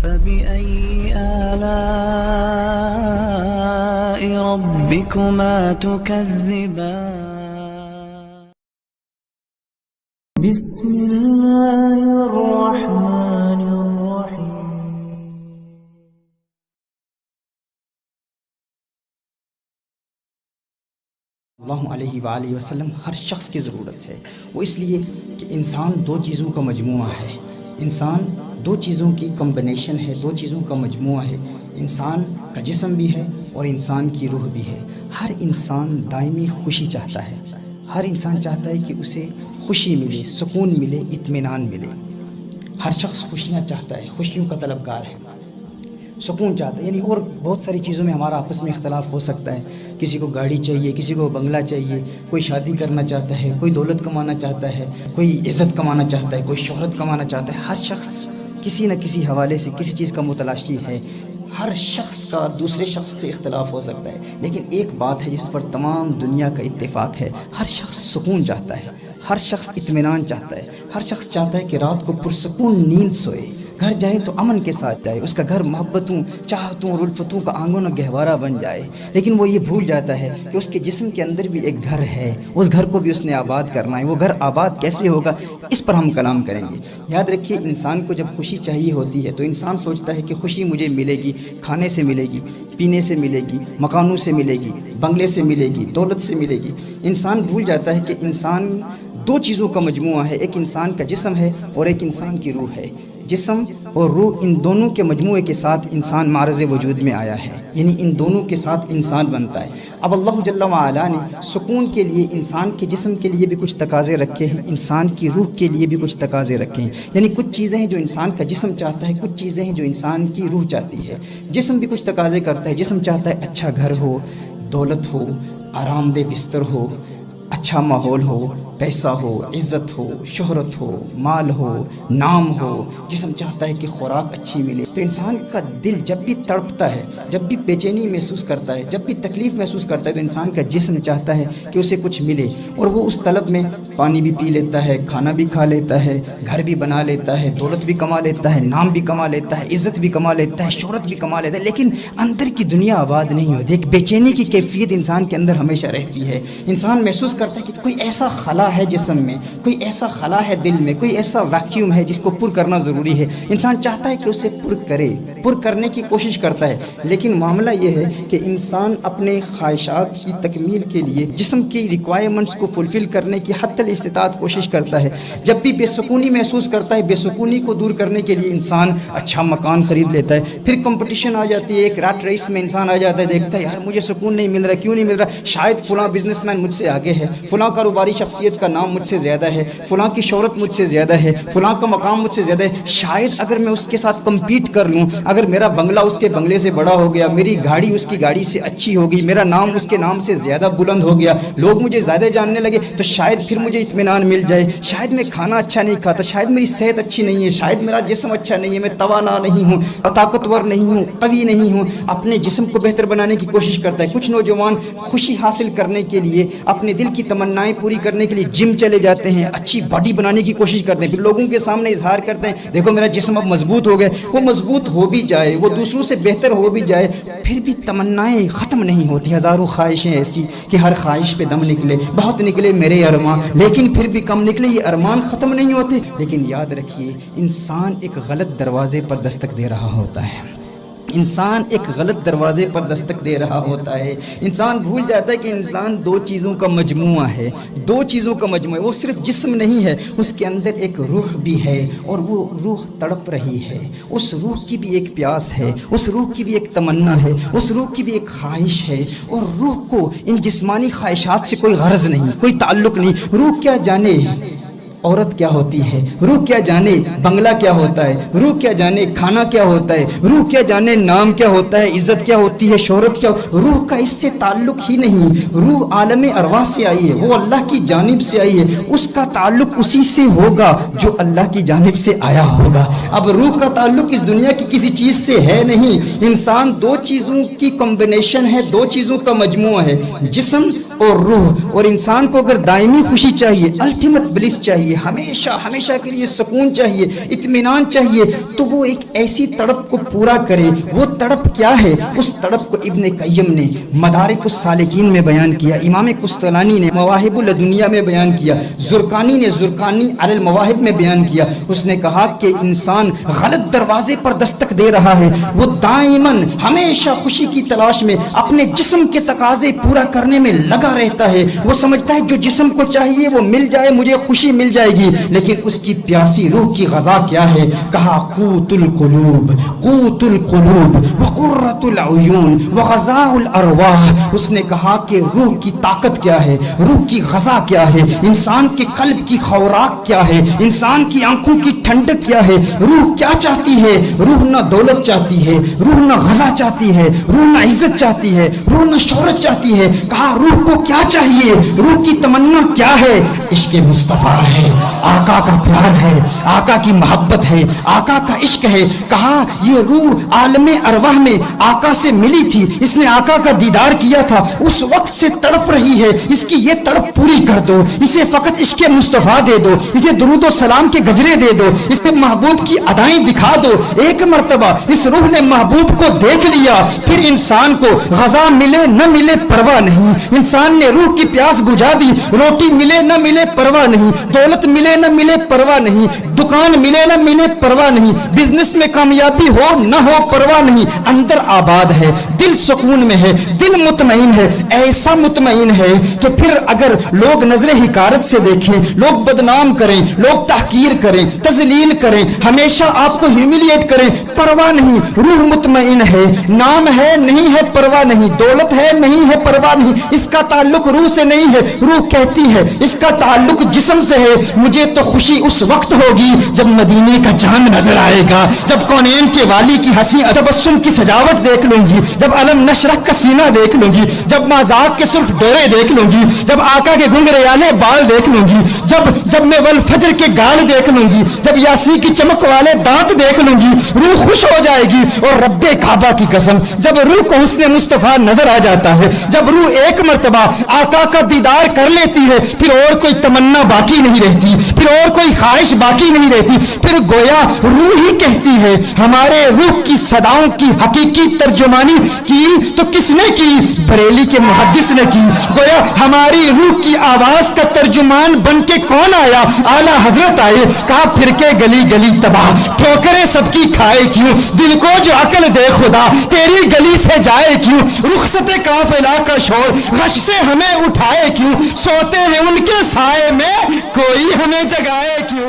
فبأي آلاء ربكما تكذبان بسم الله الرحمن الرحيم اللہ علیہ وآلہ وسلم ہر شخص کی ضرورت ہے، وہ اس لیے کہ انسان دو چیزوں کا مجموعہ ہے، انسان دو چیزوں کی کمبینیشن ہے، دو چیزوں کا مجموعہ ہے، انسان کا جسم بھی ہے اور انسان کی روح بھی ہے۔ ہر انسان دائمی خوشی چاہتا ہے، ہر انسان چاہتا ہے کہ اسے خوشی ملے، سکون ملے، اطمینان ملے۔ ہر شخص خوشیاں چاہتا ہے، خوشیوں کا طلبگار ہے، سکون چاہتا ہے، یعنی اور بہت ساری چیزوں میں ہمارا آپس میں اختلاف ہو سکتا ہے، کسی کو گاڑی چاہیے، کسی کو بنگلہ چاہیے، کوئی شادی کرنا چاہتا ہے، کوئی دولت کمانا چاہتا ہے، کوئی عزت کمانا چاہتا ہے، کوئی شہرت کمانا چاہتا ہے۔ ہر شخص کسی نہ کسی حوالے سے کسی چیز کا متلاشی ہے۔ ہر شخص کا دوسرے شخص سے اختلاف ہو سکتا ہے، لیکن ایک بات ہے جس پر تمام دنیا کا اتفاق ہے، ہر شخص سکون چاہتا ہے، ہر شخص اطمینان چاہتا ہے، ہر شخص چاہتا ہے کہ رات کو پرسکون نیند سوئے، گھر جائے تو امن کے ساتھ جائے، اس کا گھر محبتوں، چاہتوں اور الفتوں کا آنگن و گہوارہ بن جائے۔ لیکن وہ یہ بھول جاتا ہے کہ اس کے جسم کے اندر بھی ایک گھر ہے، اس گھر کو بھی اس نے آباد کرنا ہے۔ وہ گھر آباد کیسے ہوگا، اس پر ہم کلام کریں گے۔ یاد رکھیے، انسان کو جب خوشی چاہیے ہوتی ہے تو انسان سوچتا ہے کہ خوشی مجھے ملے گی، کھانے سے ملے گی، پینے سے ملے گی، مکانوں سے ملے گی، بنگلے سے ملے گی، دولت سے ملے گی۔ انسان بھول جاتا ہے کہ انسان دو چیزوں کا مجموعہ ہے، ایک انسان کا جسم ہے اور ایک انسان کی روح ہے۔ جسم اور روح، ان دونوں کے مجموعے کے ساتھ انسان معرض وجود میں آیا ہے، یعنی ان دونوں کے ساتھ انسان بنتا ہے۔ اب اللہ جل وعلا نے سکون کے لیے انسان کے جسم کے لیے بھی کچھ تقاضے رکھے ہیں، انسان کی روح کے لیے بھی کچھ تقاضے رکھے ہیں، یعنی کچھ چیزیں ہیں جو انسان کا جسم چاہتا ہے، کچھ چیزیں ہیں جو انسان کی روح چاہتی ہے۔ جسم بھی کچھ تقاضے کرتا ہے، جسم چاہتا ہے اچھا گھر ہو، دولت ہو، آرام دہ بستر ہو، اچھا ماحول ہو، پیسہ ہو، عزت ہو، شہرت ہو، مال ہو، نام ہو۔ جسم چاہتا ہے کہ خوراک اچھی ملے۔ تو انسان کا دل جب بھی تڑپتا ہے، جب بھی بے چینی محسوس کرتا ہے، جب بھی تکلیف محسوس کرتا ہے، تو انسان کا جسم چاہتا ہے کہ اسے کچھ ملے، اور وہ اس طلب میں پانی بھی پی لیتا ہے، کھانا بھی کھا لیتا ہے، گھر بھی بنا لیتا ہے، دولت بھی کما لیتا ہے، نام بھی کما لیتا ہے، عزت بھی کما لیتا ہے، شہرت بھی کما لیتا ہے، لیکن اندر کی دنیا آباد نہیں ہوتی۔ ایک بے چینی کی کیفیت انسان کے اندر ہمیشہ رہتی ہے۔ انسان محسوس کرتا ہے کہ کوئی ایسا خلا ہے جسم میں، کوئی ایسا خلا ہے دل میں، کوئی ایسا ویکیوم ہے جس کو پر کرنا ضروری ہے۔ انسان چاہتا ہے کہ اسے پر کرے، پر کرنے کی کوشش کرتا ہے، لیکن معاملہ یہ ہے کہ انسان اپنے خواہشات کی تکمیل کے لیے جسم کی ریکوائرمنٹس کو فلفل کرنے کی حتی الاستطاعت کوشش کرتا ہے۔ جب بھی بے سکونی محسوس کرتا ہے، بے سکونی کو دور کرنے کے لیے انسان اچھا مکان خرید لیتا ہے، پھر کمپٹیشن آ جاتی ہے، ایک رات ریس میں انسان آ جاتا ہے، دیکھتا ہے یار مجھے سکون نہیں مل رہا، کیوں نہیں مل رہا؟ شاید فلاں بزنس مین مجھ سے آگے ہے، فلاں کاروباری شخصیت کا نام مجھ سے زیادہ ہے، فلاں کی شہرت مجھ سے زیادہ ہے، فلاں کا مقام مجھ سے زیادہ ہے، شاید اگر میں اس کے ساتھ کمپیٹ کر لوں، اگر میرا بنگلہ اس کے بنگلے سے بڑا ہو گیا، میری گاڑی اس کی گاڑی سے اچھی ہوگی، میرا نام اس کے نام سے زیادہ بلند ہو گیا، لوگ مجھے زیادہ جاننے لگے، تو شاید پھر مجھے اطمینان مل جائے۔ شاید میں کھانا اچھا نہیں کھاتا، شاید میری صحت اچھی نہیں ہے، شاید میرا جسم اچھا نہیں ہے، میں توانا نہیں ہوں، طاقتور نہیں ہوں، قوی نہیں ہوں، اپنے جسم کو بہتر بنانے کی کوشش کرتا ہے۔ کچھ نوجوان خوشی حاصل کرنے کے لیے، اپنے دل کی تمنائیں پوری کرنے کے لیے جم چلے جاتے ہیں، اچھی باڈی بنانے کی کوشش کرتے ہیں، پھر لوگوں کے سامنے اظہار کرتے ہیں دیکھو میرا جسم اب مضبوط ہو گیا۔ وہ مضبوط ہو بھی جائے، وہ دوسروں سے بہتر ہو بھی جائے، پھر بھی تمنائیں ختم نہیں ہوتی۔ ہزاروں خواہشیں ایسی کہ ہر خواہش پہ دم نکلے، بہت نکلے میرے ارمان، لیکن پھر بھی کم نکلے، یہ ارمان ختم نہیں ہوتے۔ لیکن یاد رکھیے، انسان ایک غلط دروازے پر دستک دے رہا ہوتا ہے، انسان ایک غلط دروازے پر دستک دے رہا ہوتا ہے۔ انسان بھول جاتا ہے کہ انسان دو چیزوں کا مجموعہ ہے، دو چیزوں کا مجموعہ ہے۔ وہ صرف جسم نہیں ہے، اس کے اندر ایک روح بھی ہے، اور وہ روح تڑپ رہی ہے۔ اس روح کی بھی ایک پیاس ہے، اس روح کی بھی ایک تمنا ہے، اس روح کی بھی ایک خواہش ہے، اور روح کو ان جسمانی خواہشات سے کوئی غرض نہیں، کوئی تعلق نہیں۔ روح کیا جانے عورت کیا ہوتی ہے، روح کیا جانے بنگلہ کیا ہوتا ہے، روح کیا جانے کھانا کیا ہوتا ہے، روح کیا جانے نام کیا ہوتا ہے، عزت کیا ہوتی ہے، شہرت کیا روح کا اس سے تعلق ہی نہیں۔ روح عالم ارواح سے آئی ہے، وہ اللہ کی جانب سے آئی ہے، اس کا تعلق اسی سے ہوگا جو اللہ کی جانب سے آیا ہوگا۔ اب روح کا تعلق اس دنیا کی کسی چیز سے ہے نہیں۔ انسان دو چیزوں کی کمبینیشن ہے، دو چیزوں کا مجموعہ ہے، جسم اور روح۔ اور انسان کو اگر دائمی خوشی چاہیے، الٹیمیٹ بلس چاہیے، ہمیشہ ہمیشہ کے لیے سکون چاہیے، اطمینان چاہیے، تو وہ ایک ایسی تڑپ کو پورا کرے. وہ تڑپ کیا ہے؟ اس تڑپ کو ابن قیم نے مدارک السالکین میں بیان کیا, امام قسطلانی نے مواہب الدنیا میں بیان کیا, زرقانی نے زرقانی علی المواہب میں بیان کیا. اس نے کہا کہ انسان غلط دروازے پر دستک دے رہا ہے. وہ دائماً ہمیشہ خوشی کی تلاش میں اپنے جسم کے تقاضے پورا کرنے میں لگا رہتا ہے. وہ سمجھتا ہے جو جسم کو چاہیے وہ مل جائے, مجھے خوشی مل جائے گی. لیکن اس کی پیاسی روح کی غذا کیا ہے؟ کہا قوت القلوب, قوت القلوب وقرۃ العیون وغذاء الارواح. اس نے کہا کہ روح کی طاقت کیا ہے, روح کی غذا کیا ہے, انسان کے قلب کی خوراک کیا ہے, انسان کی آنکھوں کی ٹھنڈک کیا ہے. روح کیا چاہتی ہے؟ روح نہ دولت چاہتی ہے, روح نہ غذا چاہتی ہے, روح نہ عزت چاہتی ہے, روح نہ شہرت چاہتی ہے. کہا روح کو کیا چاہیے؟ روح کی تمنا کیا ہے؟ عشق مصطفیٰ ہے, آقا کا پیار ہے, آقا کی محبت ہے, آقا کا عشق ہے. کہا یہ روح عالم ارواح میں آقا سے ملی تھی, اس نے آقا کا دیدار کیا تھا, اس وقت سے تڑپ رہی ہے. اس کی یہ تڑپ پوری کر دو, اسے فقط عشق مصطفیٰ دے دو, اسے درود و سلام کے گجرے دے دو, اسے محبوب کی ادائیں دکھا دو. ایک مرتبہ اس روح نے محبوب کو دیکھ لیا, پھر انسان کو غذا ملے نہ ملے پرواہ نہیں. انسان نے روح کی پیاس بجھا دی, روٹی ملے نہ ملے پرواہ نہیں, دولت ملے نہ ملے پرواہ نہیں, دکان ملے نہ ملے پرواہ نہیں, بزنس میں کامیابی ہو نہ ہو پرواہ نہیں. اندر آباد ہے, دل سکون میں ہے, دل مطمئن ہے, ایسا مطمئن ہے کہ پھر اگر لوگ نظر حقارت سے دیکھیں, لوگ بدنام کریں, لوگ تحقیر کریں, تذلیل کریں, ہمیشہ آپ کو ہیوملیٹ کریں, پرواہ نہیں. روح مطمئن ہے, نام ہے نہیں ہے پرواہ نہیں, دولت ہے نہیں ہے پرواہ نہیں. اس کا تعلق روح سے نہیں ہے. روح کہتی ہے اس کا تعلق جسم سے ہے, مجھے تو خوشی اس وقت ہوگی جب مدینے کا چاند نظر آئے گا, جب کونین کے والی کی ہنسی تبسم کی سجاوٹ دیکھ لوں گی, جب علم نشرح کا سینہ دیکھ لوں گی, جب مازاق کے سرخ ڈورے دیکھ لوں گی, جب آقا کے گنگریالے بال دیکھ لوں گی, جب میں والفجر کے گال دیکھ لوں گی, جب یاسین کی چمک والے دانت دیکھ لوں گی, روح خوش ہو جائے گی. اور رب کعبہ کی قسم, جب روح کو حسن مصطفیٰ نظر آ جاتا ہے, جب روح ایک مرتبہ آقا کا دیدار کر لیتی ہے, پھر اور کوئی تمنا باقی نہیں رہتی, پھر اور کوئی خواہش باقی نہیں رہتی. پھر گویا روح ہی کہتی ہے. ہمارے روح کی صداؤں کی حقیقی ترجمانی کی تو کس نے کی؟ بریلی کے محدث نے کی. گویا ہماری روح کی آواز کا ترجمان بن کے کون آیا؟ اعلیٰ حضرت آئے. کہا پھر کے گلی گلی تباہ, ٹھوکریں سب کی کھائے کیوں, دل کو جو عقل دے خدا تیری گلی سے جائے کیوں, رخصت قافلہ کا شور غش سے ہمیں اٹھائے کیوں, سوتے ہیں ان کے سائے میں کوئی ہمیں جگائے کیوں.